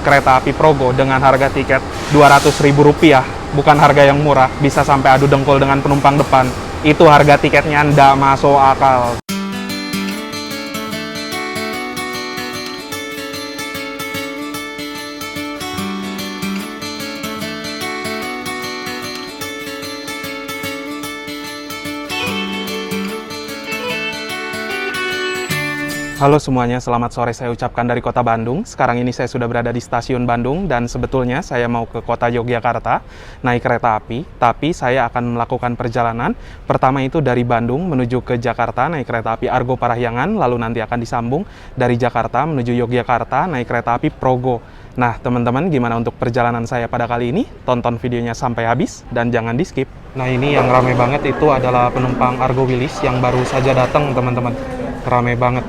kereta api Progo dengan harga tiket Rp200.000, bukan harga yang murah, bisa sampai adu dengkul dengan penumpang depan. Itu harga tiketnya ndak masuk akal. Halo semuanya, selamat sore saya ucapkan dari kota Bandung. Sekarang ini saya sudah berada di stasiun Bandung dan sebetulnya saya mau ke kota Yogyakarta naik kereta api. Tapi saya akan melakukan perjalanan. Pertama itu dari Bandung menuju ke Jakarta naik kereta api Argo Parahyangan. Lalu nanti akan disambung dari Jakarta menuju Yogyakarta naik kereta api Progo. Nah teman-teman, gimana untuk perjalanan saya pada kali ini? Tonton videonya sampai habis dan jangan di skip. Nah ini yang ramai banget itu adalah penumpang Argo Wilis yang baru saja datang teman-teman. Ramai banget.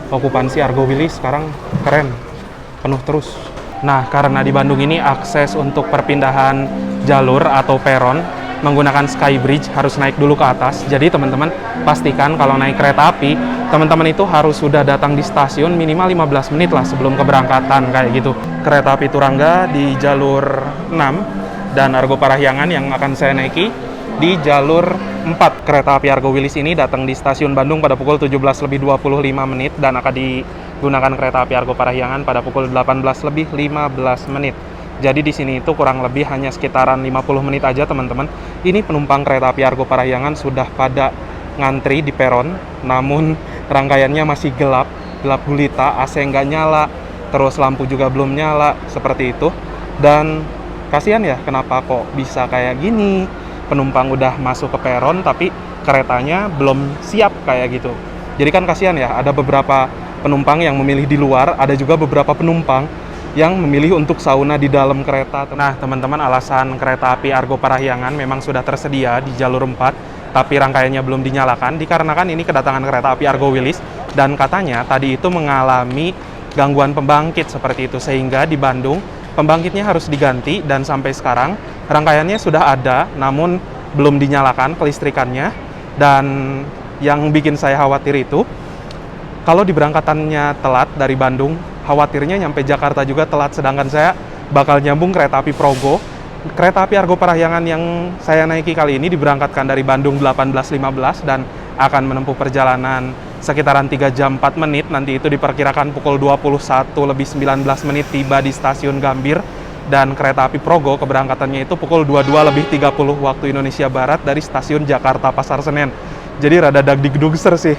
Okupansi Argo Wilis sekarang keren, penuh terus. Nah, karena di Bandung ini akses untuk perpindahan jalur atau peron menggunakan Skybridge harus naik dulu ke atas. Jadi teman-teman pastikan kalau naik kereta api, teman-teman itu harus sudah datang di stasiun minimal 15 menit lah sebelum keberangkatan kayak gitu. Kereta api Turangga di jalur 6 dan Argo Parahyangan yang akan saya naiki di jalur 4. Kereta api Argo Wilis ini datang di stasiun Bandung pada pukul 17.25 dan akan digunakan kereta api Argo Parahyangan pada pukul 18.15 menit. Jadi di sini itu kurang lebih hanya sekitaran 50 menit aja teman-teman. Ini penumpang kereta api Argo Parahyangan sudah pada ngantri di peron, namun rangkaiannya masih gelap gulita, AC nggak nyala, terus lampu juga belum nyala, seperti itu. Dan kasihan ya, kenapa kok bisa kayak gini? Penumpang udah masuk ke peron tapi keretanya belum siap kayak gitu. Jadi kan kasihan ya, ada beberapa penumpang yang memilih di luar, ada juga beberapa penumpang yang memilih untuk sauna di dalam kereta. Nah teman-teman, alasan kereta api Argo Parahyangan memang sudah tersedia di jalur 4 tapi rangkaiannya belum dinyalakan dikarenakan ini kedatangan kereta api Argo Wilis dan katanya tadi itu mengalami gangguan pembangkit seperti itu, sehingga di Bandung pembangkitnya harus diganti dan sampai sekarang rangkaiannya sudah ada namun belum dinyalakan kelistrikannya. Dan yang bikin saya khawatir itu kalau diberangkatannya telat dari Bandung, khawatirnya nyampe Jakarta juga telat, sedangkan saya bakal nyambung kereta api Progo. Kereta api Argo Parahyangan yang saya naiki kali ini diberangkatkan dari Bandung 18.15 dan akan menempuh perjalanan sekitaran 3 jam 4 menit. Nanti itu diperkirakan pukul 21.19 tiba di stasiun Gambir. Dan kereta api Progo keberangkatannya itu pukul 22.30 waktu Indonesia Barat dari stasiun Jakarta Pasar Senen. Jadi rada dagdikdugser sih.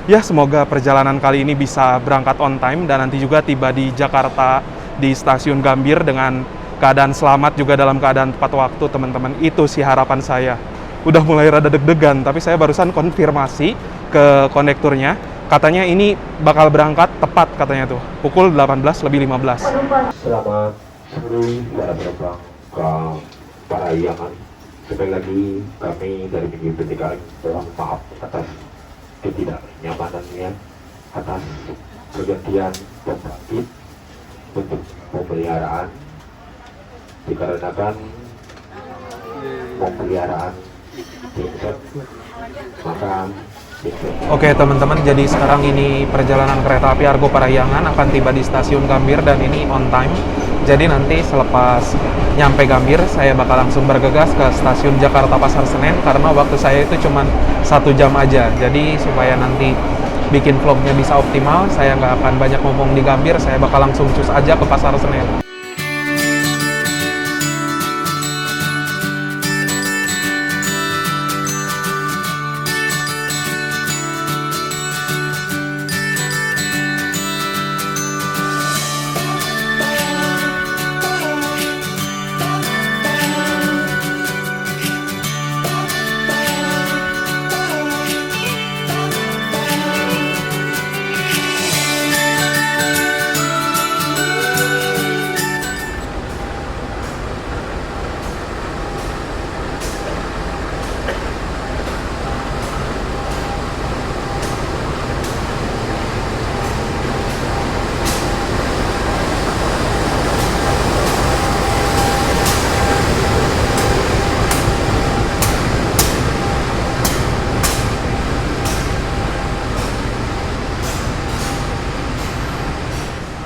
Ya semoga perjalanan kali ini bisa berangkat on time dan nanti juga tiba di Jakarta di stasiun Gambir dengan keadaan selamat juga dalam keadaan tepat waktu teman-teman. Itu sih harapan saya. Udah mulai rada deg-degan, tapi saya barusan konfirmasi ke kondekturnya, katanya ini bakal berangkat tepat katanya tuh, pukul 18.15. Selamat sore para penumpang ke Parahyangan. Sekali lagi kami dari Minggu Petikan mohon maaf atas ketidaknyamanannya, atas pergantian pembangkit untuk pemeliharaan dikarenakan pemeliharaan genset, maka Oke teman-teman, jadi sekarang ini perjalanan kereta api Argo Parahyangan akan tiba di stasiun Gambir dan ini on time. Jadi nanti selepas nyampe Gambir, saya bakal langsung bergegas ke stasiun Jakarta Pasar Senen karena waktu saya itu cuma 1 jam aja. Jadi supaya nanti bikin vlognya bisa optimal, saya nggak akan banyak ngomong di Gambir, saya bakal langsung cus aja ke Pasar Senen.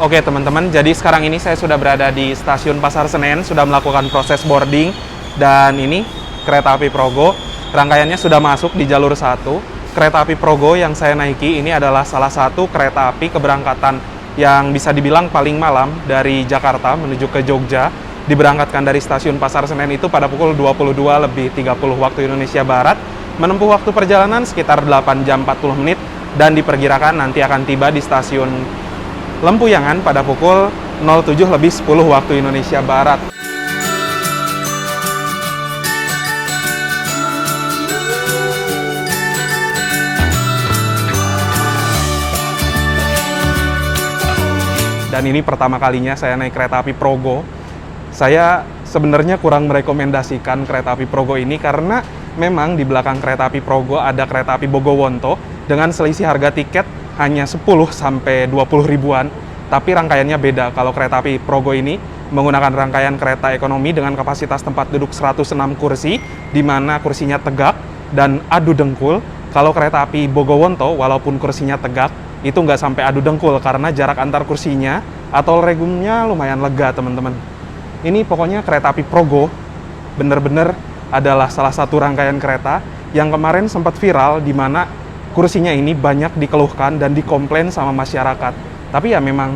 Oke teman-teman, jadi sekarang ini saya sudah berada di stasiun Pasar Senen, sudah melakukan proses boarding, dan ini kereta api Progo, rangkaiannya sudah masuk di jalur 1. Kereta api Progo yang saya naiki ini adalah salah satu kereta api keberangkatan yang bisa dibilang paling malam dari Jakarta menuju ke Jogja. Diberangkatkan dari stasiun Pasar Senen itu pada pukul 22.30 waktu Indonesia Barat, menempuh waktu perjalanan sekitar 8 jam 40 menit, dan diperkirakan nanti akan tiba di stasiun Lempuyangan pada pukul 07.10 waktu Indonesia Barat. Dan ini pertama kalinya saya naik kereta api Progo. Saya sebenarnya kurang merekomendasikan kereta api Progo ini karena memang di belakang kereta api Progo ada kereta api Bogowonto dengan selisih harga tiket hanya 10 sampai 20 ribuan, tapi rangkaiannya beda. Kalau kereta api Progo ini menggunakan rangkaian kereta ekonomi dengan kapasitas tempat duduk 106 kursi, di mana kursinya tegak dan adu dengkul. Kalau kereta api Bogowonto, walaupun kursinya tegak, itu nggak sampai adu dengkul karena jarak antar kursinya atau regumnya lumayan lega, teman-teman. Ini pokoknya kereta api Progo bener-bener adalah salah satu rangkaian kereta yang kemarin sempat viral, di mana kursinya ini banyak dikeluhkan dan dikomplain sama masyarakat. Tapi ya memang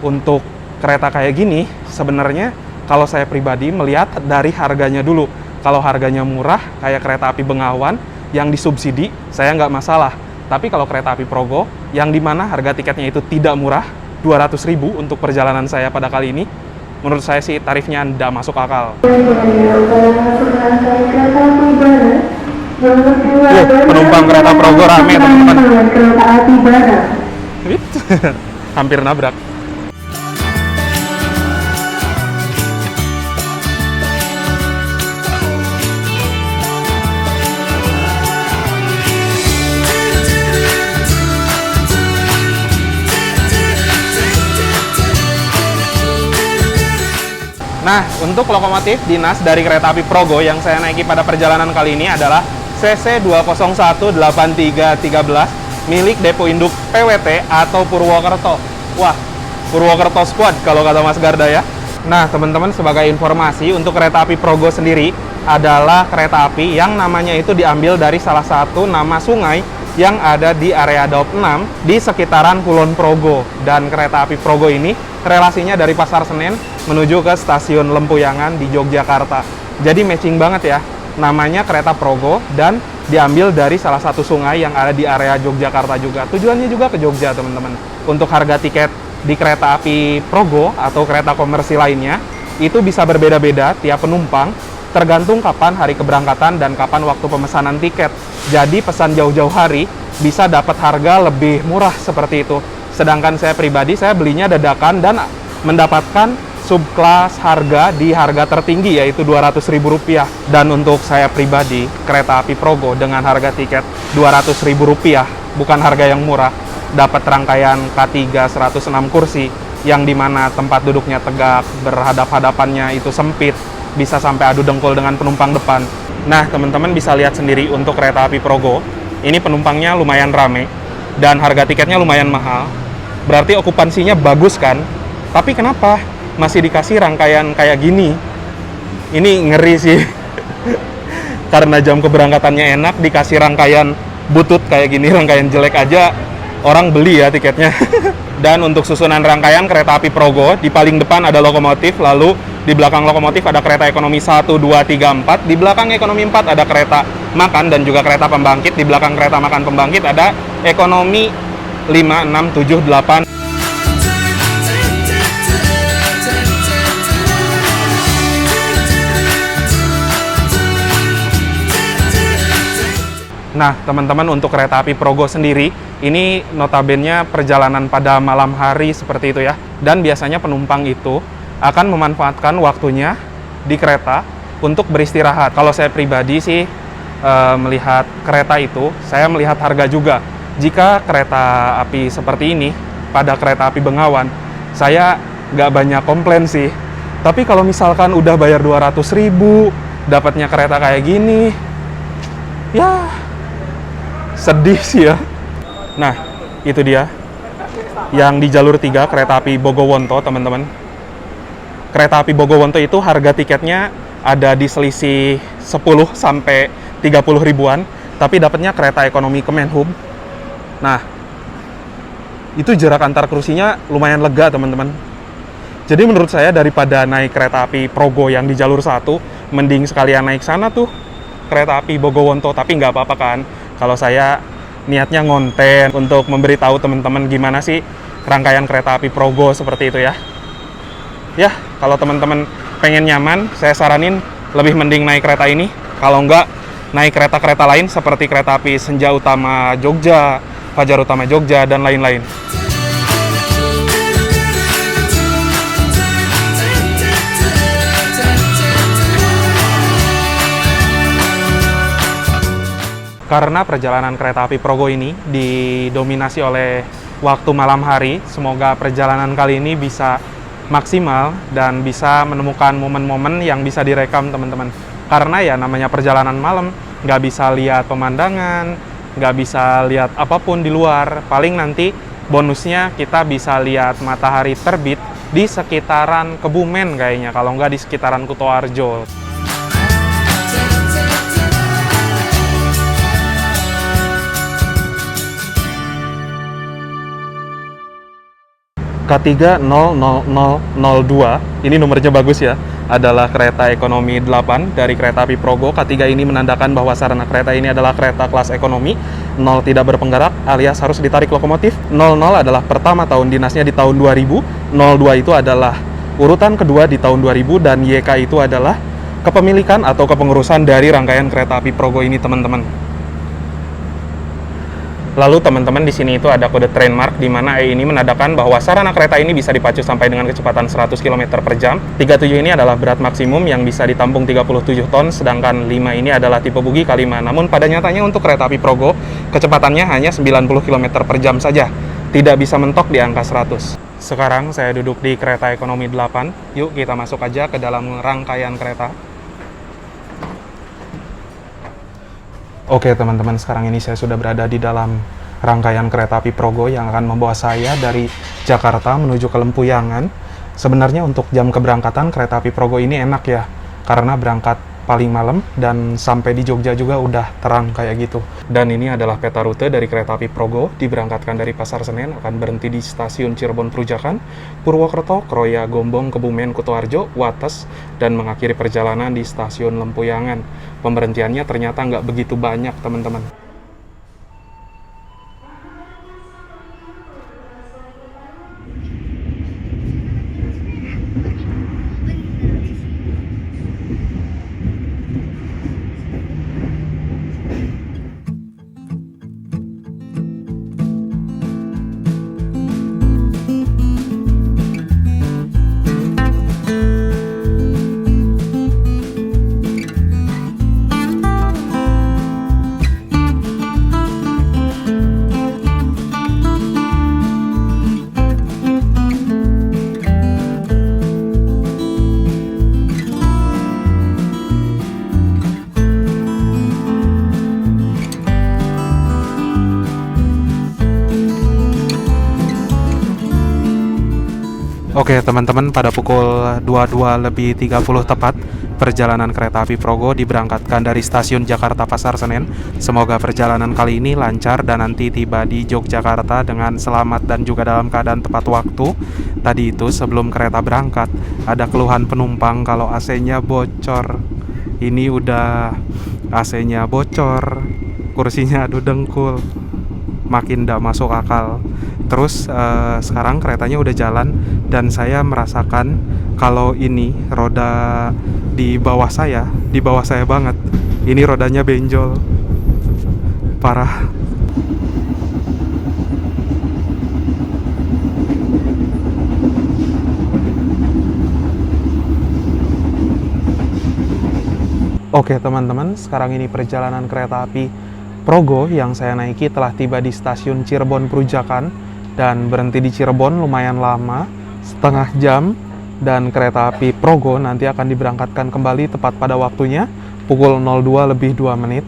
untuk kereta kayak gini, sebenarnya kalau saya pribadi melihat dari harganya dulu. Kalau harganya murah, kayak kereta api Bengawan yang disubsidi, saya nggak masalah. Tapi kalau kereta api Progo, yang dimana harga tiketnya itu tidak murah, 200.000 untuk perjalanan saya pada kali ini, menurut saya sih tarifnya tidak masuk akal. Penumpang kereta Progo rame, teman-teman. Hampir nabrak. Nah, untuk lokomotif dinas dari kereta api Progo yang saya naiki pada perjalanan kali ini adalah CC2018313 milik Depo Induk PWT atau Purwokerto. Wah, Purwokerto Squad kalau kata Mas Garda ya. Nah, teman-teman, sebagai informasi, untuk kereta api Progo sendiri adalah kereta api yang namanya itu diambil dari salah satu nama sungai yang ada di area Daup 6 di sekitaran Kulon Progo. Dan kereta api Progo ini relasinya dari Pasar Senen menuju ke stasiun Lempuyangan di Yogyakarta. Jadi matching banget ya, namanya kereta Progo dan diambil dari salah satu sungai yang ada di area Yogyakarta juga. Tujuannya juga ke Jogja, teman-teman. Untuk harga tiket di kereta api Progo atau kereta komersil lainnya, itu bisa berbeda-beda tiap penumpang, tergantung kapan hari keberangkatan dan kapan waktu pemesanan tiket. Jadi pesan jauh-jauh hari bisa dapat harga lebih murah seperti itu. Sedangkan saya pribadi, saya belinya dadakan dan mendapatkan subkelas harga di harga tertinggi, yaitu Rp200.000. Dan untuk saya pribadi, kereta api Progo dengan harga tiket Rp200.000, bukan harga yang murah, dapat rangkaian K3 106 kursi, yang dimana tempat duduknya tegak, berhadap-hadapannya itu sempit, bisa sampai adu dengkul dengan penumpang depan. Nah, teman-teman bisa lihat sendiri untuk kereta api Progo, ini penumpangnya lumayan rame, dan harga tiketnya lumayan mahal. Berarti okupansinya bagus kan? Tapi kenapa masih dikasih rangkaian kayak gini? Ini ngeri sih. Karena jam keberangkatannya enak, dikasih rangkaian butut kayak gini, rangkaian jelek aja, orang beli ya tiketnya. Dan untuk susunan rangkaian kereta api Progo, di paling depan ada lokomotif, lalu di belakang lokomotif ada kereta ekonomi 1, 2, 3, 4, di belakang ekonomi 4 ada kereta makan dan juga kereta pembangkit, di belakang kereta makan pembangkit ada ekonomi 5, 6, 7, 8. Nah, teman-teman, untuk kereta api Progo sendiri, ini notabene perjalanan pada malam hari seperti itu ya. Dan biasanya penumpang itu akan memanfaatkan waktunya di kereta untuk beristirahat. Kalau saya pribadi sih melihat kereta itu, saya melihat harga juga. Jika kereta api seperti ini, pada kereta api Bengawan, saya nggak banyak komplain sih. Tapi kalau misalkan udah bayar 200.000, dapatnya kereta kayak gini, ya sedih sih ya. Nah, itu dia yang di jalur 3 kereta api Bogowonto, teman-teman. Kereta api Bogowonto itu harga tiketnya ada di selisih 10 sampai 30 ribuan, tapi dapatnya kereta ekonomi Kemenhub. Nah, itu jarak antar kursinya lumayan lega, teman-teman. Jadi menurut saya daripada naik kereta api Progo yang di jalur 1, mending sekalian naik sana tuh, kereta api Bogowonto. Tapi nggak apa-apa kan, kalau saya niatnya ngonten untuk memberitahu teman-teman gimana sih rangkaian kereta api Progo seperti itu ya. Ya, kalau teman-teman pengen nyaman, saya saranin lebih mending naik kereta ini. Kalau nggak, naik kereta-kereta lain seperti kereta api Senja Utama Jogja, Fajar Utama Jogja, dan lain-lain. Karena perjalanan kereta api Progo ini didominasi oleh waktu malam hari, semoga perjalanan kali ini bisa maksimal dan bisa menemukan momen-momen yang bisa direkam, teman-teman. Karena ya namanya perjalanan malam, nggak bisa lihat pemandangan, nggak bisa lihat apapun di luar. Paling nanti bonusnya kita bisa lihat matahari terbit di sekitaran Kebumen kayaknya, kalau nggak di sekitaran Kutoarjo. K30002, ini nomornya bagus ya, adalah kereta ekonomi 8 dari kereta api Progo. K3 ini menandakan bahwa sarana kereta ini adalah kereta kelas ekonomi. 0 tidak berpenggerak alias harus ditarik lokomotif. 00 adalah pertama tahun dinasnya di tahun 2000. 02 itu adalah urutan kedua di tahun 2000, dan YK itu adalah kepemilikan atau kepengurusan dari rangkaian kereta api Progo ini, teman-teman. Lalu teman-teman di sini itu ada kode train mark, di mana E ini menandakan bahwa sarana kereta ini bisa dipacu sampai dengan kecepatan 100 km per jam. 37 ini adalah berat maksimum yang bisa ditampung 37 ton, sedangkan 5 ini adalah tipe bugi K5. Namun pada nyatanya untuk kereta api Progo, kecepatannya hanya 90 km per jam saja, tidak bisa mentok di angka 100. Sekarang saya duduk di kereta ekonomi 8, yuk kita masuk aja ke dalam rangkaian kereta. Oke teman-teman, sekarang ini saya sudah berada di dalam rangkaian kereta api Progo yang akan membawa saya dari Jakarta menuju ke Lempuyangan. Sebenarnya untuk jam keberangkatan kereta api Progo ini enak ya, karena berangkat paling malam dan sampai di Jogja juga udah terang kayak gitu. Dan ini adalah peta rute dari kereta api Progo, diberangkatkan dari Pasar Senen, akan berhenti di stasiun Cirebon Prujakan, Purwokerto, Kroya, Gombong, Kebumen, Kutoarjo, Wates, dan mengakhiri perjalanan di stasiun Lempuyangan. Pemberhentiannya ternyata nggak begitu banyak, teman-teman. Oke teman-teman, pada pukul 22.30 tepat, perjalanan kereta api Progo diberangkatkan dari stasiun Jakarta Pasar Senen. Semoga perjalanan kali ini lancar dan nanti tiba di Yogyakarta dengan selamat dan juga dalam keadaan tepat waktu. Tadi itu sebelum kereta berangkat, ada keluhan penumpang kalau AC-nya bocor. Ini udah AC-nya bocor, kursinya adu dengkul, makin nggak masuk akal. Terus sekarang keretanya udah jalan dan saya merasakan kalau ini roda di bawah saya banget. Ini rodanya benjol, parah. Oke teman-teman, sekarang ini perjalanan kereta api Progo yang saya naiki telah tiba di stasiun Cirebon Prujakan dan berhenti di Cirebon lumayan lama, setengah jam, dan kereta api Progo nanti akan diberangkatkan kembali tepat pada waktunya pukul 02:02.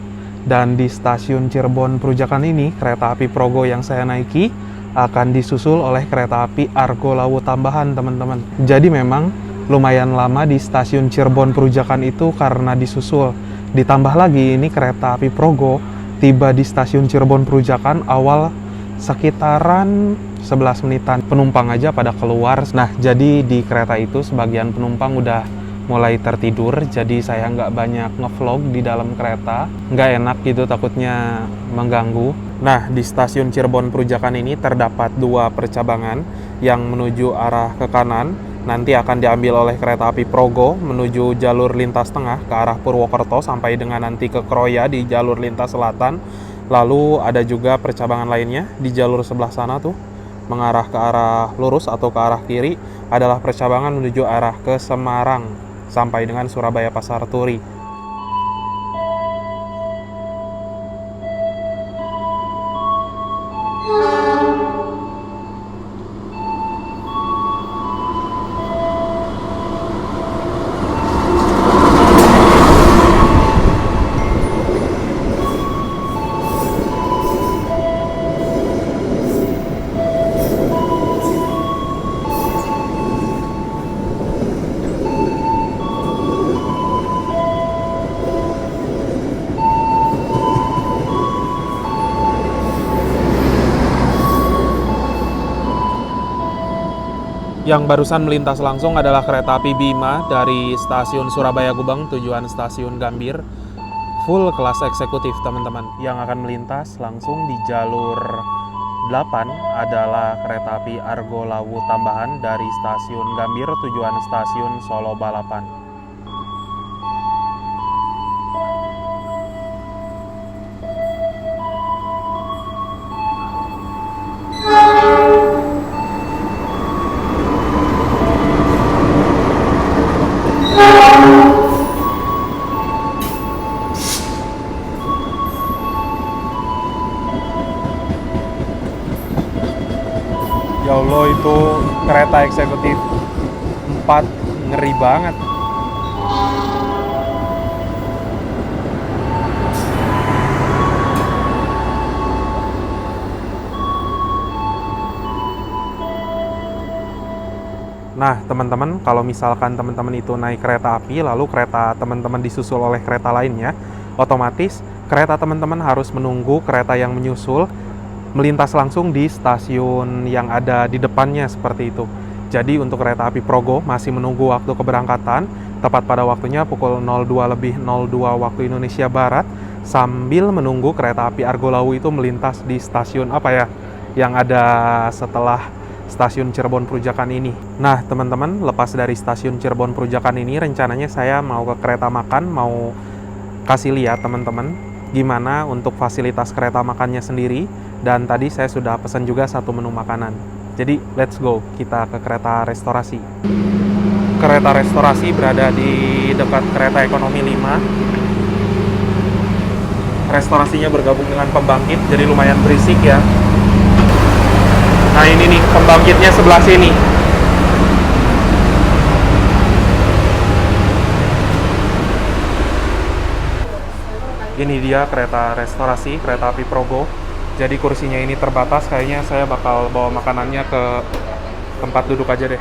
Dan di stasiun Cirebon Prujakan ini, kereta api Progo yang saya naiki akan disusul oleh kereta api Argo Lawu tambahan, teman-teman. Jadi memang lumayan lama di stasiun Cirebon Perujakan itu karena disusul. Ditambah lagi ini kereta api Progo tiba di stasiun Cirebon Perujakan awal sekitaran 11 menitan. Penumpang aja pada keluar. Nah, jadi di kereta itu sebagian penumpang udah mulai tertidur, jadi saya nggak banyak ngevlog di dalam kereta. Nggak enak gitu, takutnya mengganggu. Nah, di stasiun Cirebon Perujakan ini terdapat 2 percabangan yang menuju arah ke kanan. Nanti akan diambil oleh kereta api Progo menuju jalur lintas tengah ke arah Purwokerto sampai dengan nanti ke Kroya di jalur lintas selatan. Lalu ada juga percabangan lainnya di jalur sebelah sana tuh, mengarah ke arah lurus atau ke arah kiri adalah percabangan menuju arah ke Semarang sampai dengan Surabaya Pasar Turi. Yang barusan melintas langsung adalah kereta api Bima dari stasiun Surabaya Gubeng tujuan stasiun Gambir. Full kelas eksekutif, teman-teman. Yang akan melintas langsung di jalur 8 adalah kereta api Argo Lawu tambahan dari stasiun Gambir tujuan stasiun Solo Balapan. Ya Allah, itu kereta eksekutif 4 ngeri banget. Nah, teman-teman, kalau misalkan teman-teman itu naik kereta api, lalu kereta teman-teman disusul oleh kereta lainnya, otomatis kereta teman-teman harus menunggu kereta yang menyusul melintas langsung di stasiun yang ada di depannya seperti itu. Jadi untuk kereta api Progo masih menunggu waktu keberangkatan, tepat pada waktunya pukul 02.02 waktu Indonesia Barat, sambil menunggu kereta api Argo Lawu itu melintas di stasiun yang ada setelah stasiun Cirebon Perujakan ini. Nah, teman-teman, lepas dari stasiun Cirebon Perujakan ini, rencananya saya mau ke kereta makan, mau kasih lihat teman-teman gimana untuk fasilitas kereta makannya sendiri. Dan tadi saya sudah pesan juga 1 menu makanan. Jadi, let's go, kita ke kereta restorasi. Kereta restorasi berada di dekat kereta ekonomi 5. Restorasinya bergabung dengan pembangkit, jadi lumayan berisik ya. Nah, ini nih, pembangkitnya sebelah sini. Ini dia kereta restorasi, kereta api Progo. Jadi kursinya ini terbatas, kayaknya saya bakal bawa makanannya ke tempat duduk aja deh.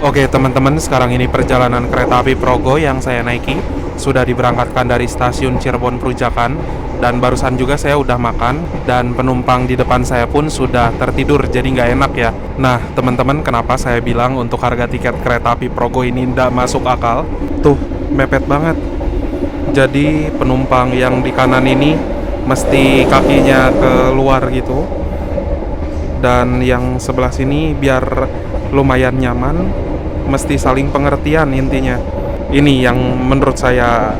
Oke teman-teman, sekarang ini perjalanan kereta api Progo yang saya naiki sudah diberangkatkan dari stasiun Cirebon Perujakan, dan barusan juga saya udah makan, dan penumpang di depan saya pun sudah tertidur, jadi nggak enak ya. Nah teman-teman, kenapa saya bilang untuk harga tiket kereta api Progo ini nggak masuk akal? Tuh, mepet banget. Jadi penumpang yang di kanan ini mesti kakinya keluar gitu, dan yang sebelah sini biar lumayan nyaman mesti saling pengertian intinya. Ini yang menurut saya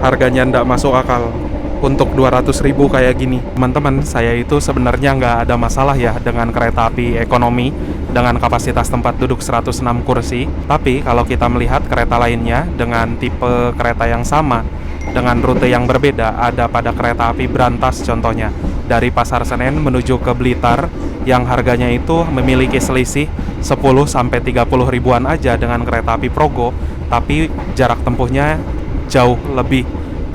harganya ndak masuk akal. untuk 200.000 kayak gini. Teman-teman, saya itu sebenarnya nggak ada masalah ya dengan kereta api ekonomi dengan kapasitas tempat duduk 106 kursi. Tapi kalau kita melihat kereta lainnya dengan tipe kereta yang sama, dengan rute yang berbeda, ada pada kereta api Brantas contohnya, dari Pasar Senen menuju ke Blitar, yang harganya itu memiliki selisih 10-30 ribuan aja dengan kereta api Progo, tapi jarak tempuhnya jauh lebih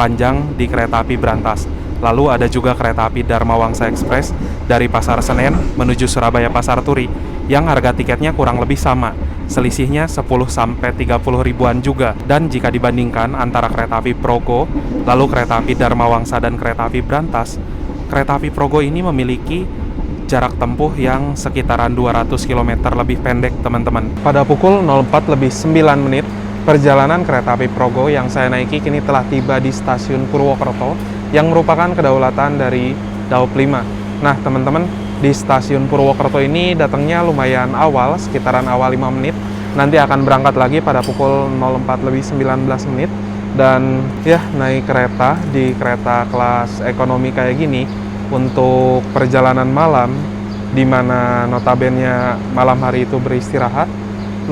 panjang di kereta api Brantas. Lalu ada juga kereta api Dharma Wangsa Express dari Pasar Senen menuju Surabaya Pasar Turi, yang harga tiketnya kurang lebih sama, selisihnya 10-30 ribuan juga. Dan jika dibandingkan antara kereta api Progo, lalu kereta api Dharma Wangsa dan kereta api Brantas, kereta api Progo ini memiliki jarak tempuh yang sekitaran 200 km lebih pendek, teman-teman. Pada pukul 04:09, perjalanan kereta api Progo yang saya naiki kini telah tiba di stasiun Purwokerto yang merupakan kedaulatan dari Daop 5. Nah, teman-teman, di stasiun Purwokerto ini datangnya lumayan awal, sekitaran awal 5 menit. Nanti akan berangkat lagi pada pukul 04:19. Dan ya, naik kereta di kereta kelas ekonomi kayak gini untuk perjalanan malam, di mana notabene malam hari itu beristirahat,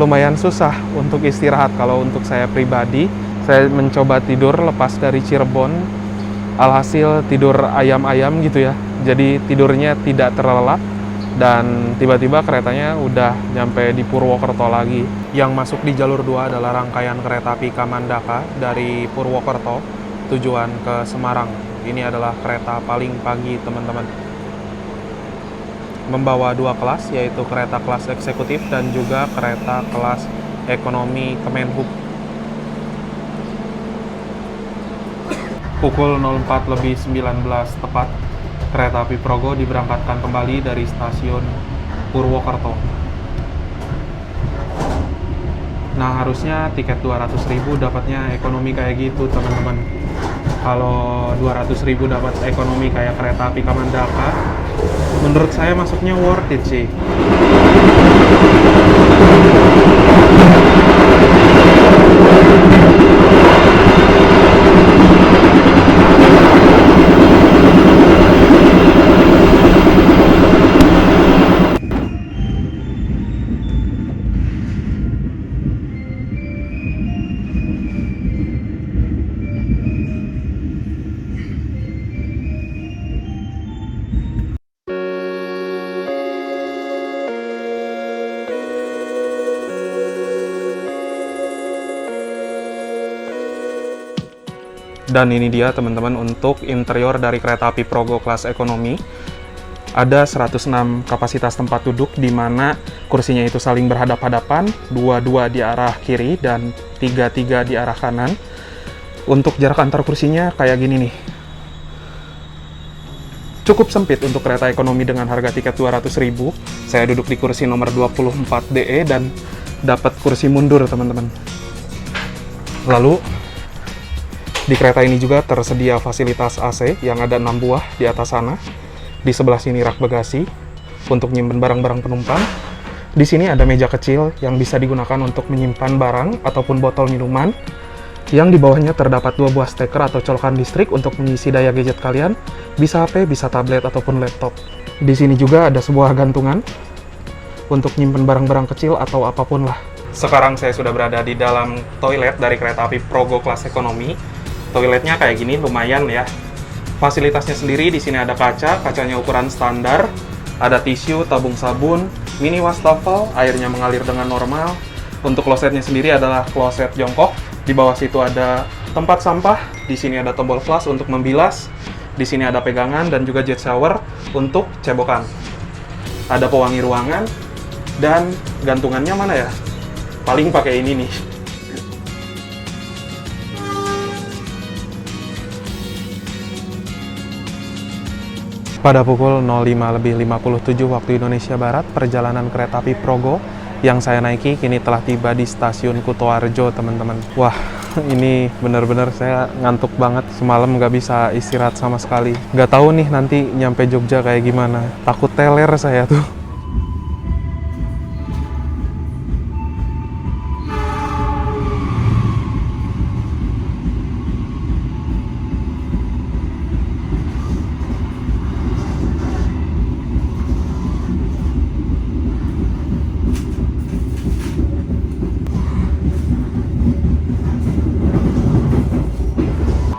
lumayan susah untuk istirahat. Kalau untuk saya pribadi, saya mencoba tidur lepas dari Cirebon, alhasil tidur ayam-ayam gitu ya. Jadi tidurnya tidak terlelap, dan tiba-tiba keretanya udah nyampe di Purwokerto lagi. Yang masuk di jalur 2 adalah rangkaian kereta api Kamandaka dari Purwokerto tujuan ke Semarang. Ini adalah kereta paling pagi, teman-teman. Membawa 2 kelas, yaitu kereta kelas eksekutif dan juga kereta kelas ekonomi Kemenhub. Pukul 04:19 tepat, kereta api Progo diberangkatkan kembali dari stasiun Purwokerto. Nah, harusnya tiket 200.000 dapatnya ekonomi kayak gitu, teman-teman. Kalau 200.000 dapat ekonomi kayak kereta api Kamandaka, menurut saya masuknya worth it sih. Dan ini dia, teman-teman, untuk interior dari kereta api Progo kelas ekonomi. Ada 106 kapasitas tempat duduk, di mana kursinya itu saling berhadap-hadapan, 2-2 di arah kiri dan 3-3 di arah kanan. Untuk jarak antar kursinya kayak gini nih. Cukup sempit untuk kereta ekonomi dengan harga tiket 200.000. Saya duduk di kursi nomor 24 DE dan dapat kursi mundur, teman-teman. Lalu di kereta ini juga tersedia fasilitas AC yang ada 6 buah di atas sana. Di sebelah sini rak bagasi untuk menyimpan barang-barang penumpang. Di sini ada meja kecil yang bisa digunakan untuk menyimpan barang ataupun botol minuman. Yang di bawahnya terdapat 2 buah steker atau colokan listrik untuk mengisi daya gadget kalian. Bisa HP, bisa tablet ataupun laptop. Di sini juga ada sebuah gantungan untuk menyimpan barang-barang kecil atau apapun lah. Sekarang saya sudah berada di dalam toilet dari kereta api Progo kelas ekonomi. Toiletnya kayak gini, lumayan ya. Fasilitasnya sendiri di sini ada kaca, kacanya ukuran standar, ada tisu, tabung sabun, mini wastafel, airnya mengalir dengan normal. Untuk klosetnya sendiri adalah kloset jongkok. Di bawah situ ada tempat sampah. Di sini ada tombol flush untuk membilas. Di sini ada pegangan dan juga jet shower untuk cebokan. Ada pewangi ruangan dan gantungannya mana ya? Paling pakai ini nih. Pada pukul 05:57 waktu Indonesia Barat, perjalanan kereta api Progo yang saya naiki kini telah tiba di stasiun Kutoarjo, teman-teman. Wah, ini bener-bener saya ngantuk banget. Semalam nggak bisa istirahat sama sekali. Nggak tahu nih nanti nyampe Jogja kayak gimana. Takut teler saya tuh.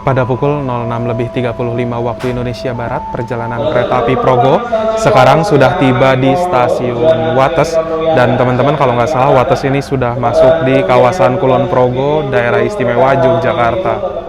Pada pukul 06.35 waktu Indonesia Barat, perjalanan kereta api Progo sekarang sudah tiba di stasiun Wates. Dan teman-teman, kalau nggak salah Wates ini sudah masuk di kawasan Kulon Progo, daerah istimewa Yogyakarta.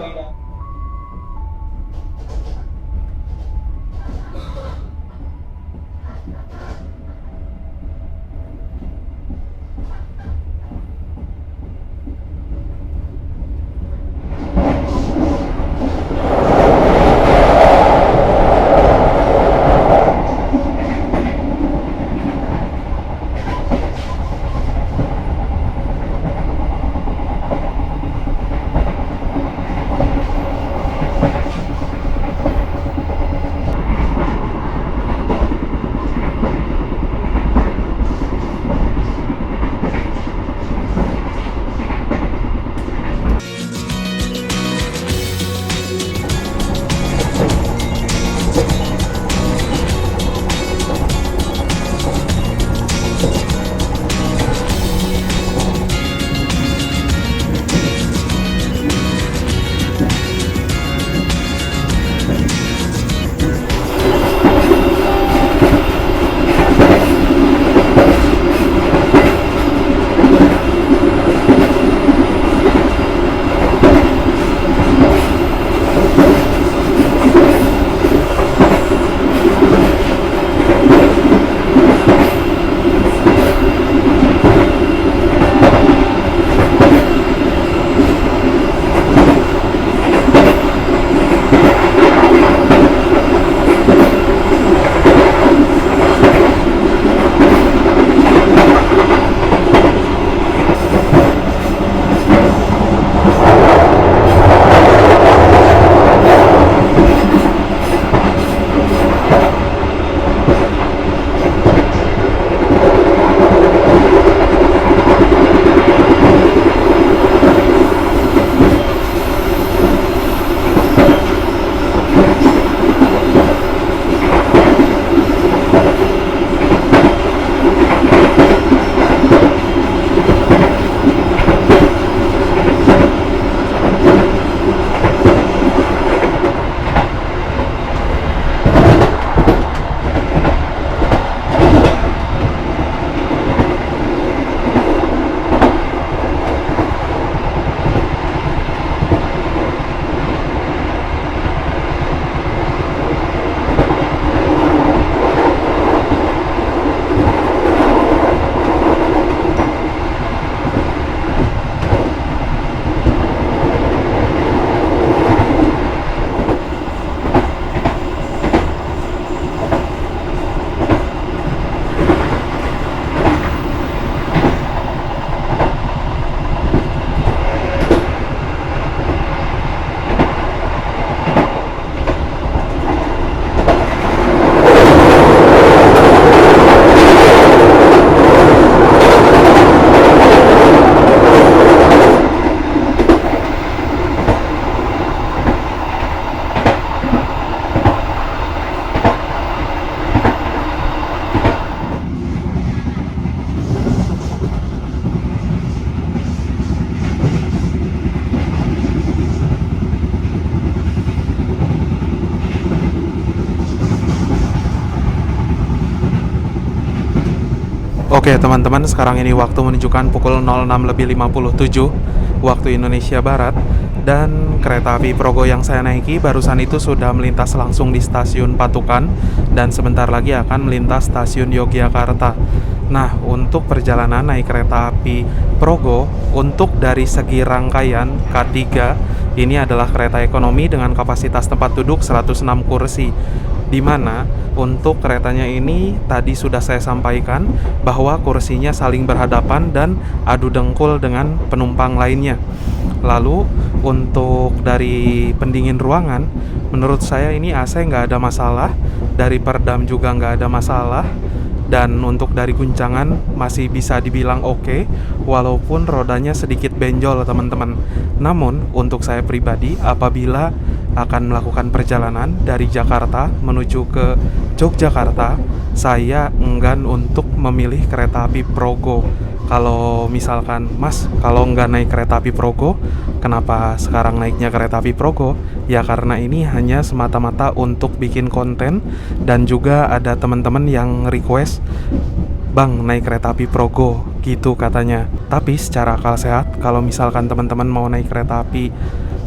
Oke teman-teman, sekarang ini waktu menunjukkan pukul 06.57 waktu Indonesia Barat. Dan kereta api Progo yang saya naiki barusan itu sudah melintas langsung di stasiun Patukan dan sebentar lagi akan melintas stasiun Yogyakarta. Nah, untuk perjalanan naik kereta api Progo untuk dari segi rangkaian K3, ini adalah kereta ekonomi dengan kapasitas tempat duduk 106 kursi. Di mana untuk keretanya ini tadi sudah saya sampaikan bahwa kursinya saling berhadapan dan adu dengkul dengan penumpang lainnya. Lalu untuk dari pendingin ruangan, menurut saya ini AC nggak ada masalah, dari peredam juga nggak ada masalah, dan untuk dari guncangan masih bisa dibilang oke, walaupun rodanya sedikit benjol teman-teman. Namun untuk saya pribadi, apabila akan melakukan perjalanan dari Jakarta menuju ke Yogyakarta, saya enggan untuk memilih kereta api Progo kalau misalkan, Mas, kalau nggak naik kereta api Progo, kenapa sekarang naiknya kereta api Progo? Ya karena ini hanya semata-mata untuk bikin konten, dan juga ada teman-teman yang request, Bang, naik kereta api Progo, gitu katanya. Tapi secara akal sehat, kalau misalkan teman-teman mau naik kereta api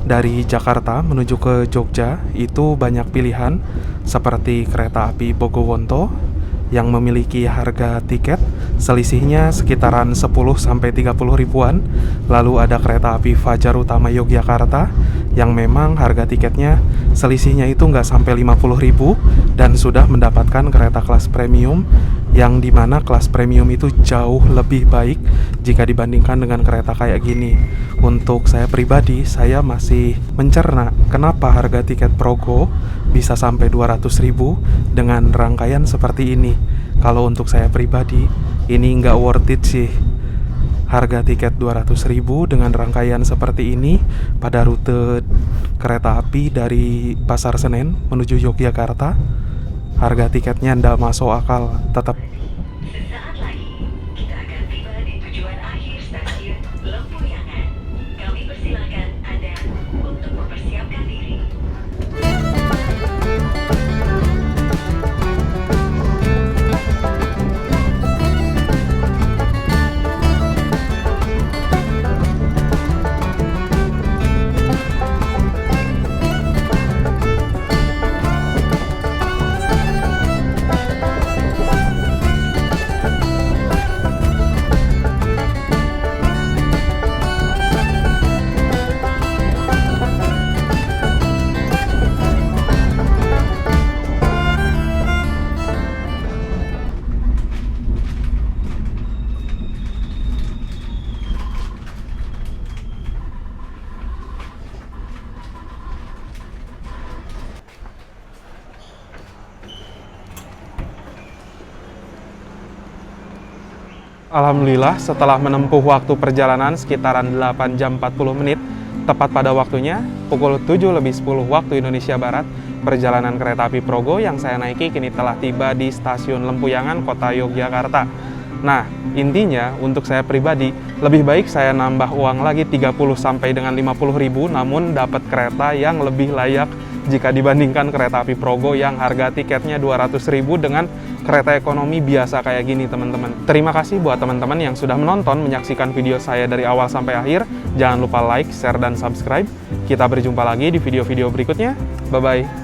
dari Jakarta menuju ke Jogja, itu banyak pilihan, seperti kereta api Bogowonto, yang memiliki harga tiket selisihnya sekitaran 10-30 ribuan. Lalu ada kereta api Fajar Utama Yogyakarta yang memang harga tiketnya selisihnya itu nggak sampai 50.000 dan sudah mendapatkan kereta kelas premium, yang dimana kelas premium itu jauh lebih baik jika dibandingkan dengan kereta kayak gini. Untuk saya pribadi, saya masih mencerna kenapa harga tiket Progo bisa sampai 200.000 dengan rangkaian seperti ini. Kalau untuk saya pribadi, ini nggak worth it sih. Harga tiket 200.000 dengan rangkaian seperti ini pada rute kereta api dari Pasar Senen menuju Yogyakarta, harga tiketnya nggak masuk akal. Tetap Sesaat lagi, kita akan tiba di tujuan akhir stasiun Lempuyangan. Kami persilakan Anda untuk mempersiapkan diri. Alhamdulillah, setelah menempuh waktu perjalanan sekitaran 8 jam 40 menit, tepat pada waktunya, pukul 7:10 waktu Indonesia Barat, perjalanan kereta api Progo yang saya naiki kini telah tiba di stasiun Lempuyangan, kota Yogyakarta. Nah, intinya untuk saya pribadi, lebih baik saya nambah uang lagi 30 sampai dengan 50.000, namun dapat kereta yang lebih layak jika dibandingkan kereta api Progo yang harga tiketnya 200.000 dengan kereta ekonomi biasa kayak gini, teman-teman. Terima kasih buat teman-teman yang sudah menonton, menyaksikan video saya dari awal sampai akhir. Jangan lupa like, share, dan subscribe. Kita berjumpa lagi di video-video berikutnya. Bye-bye.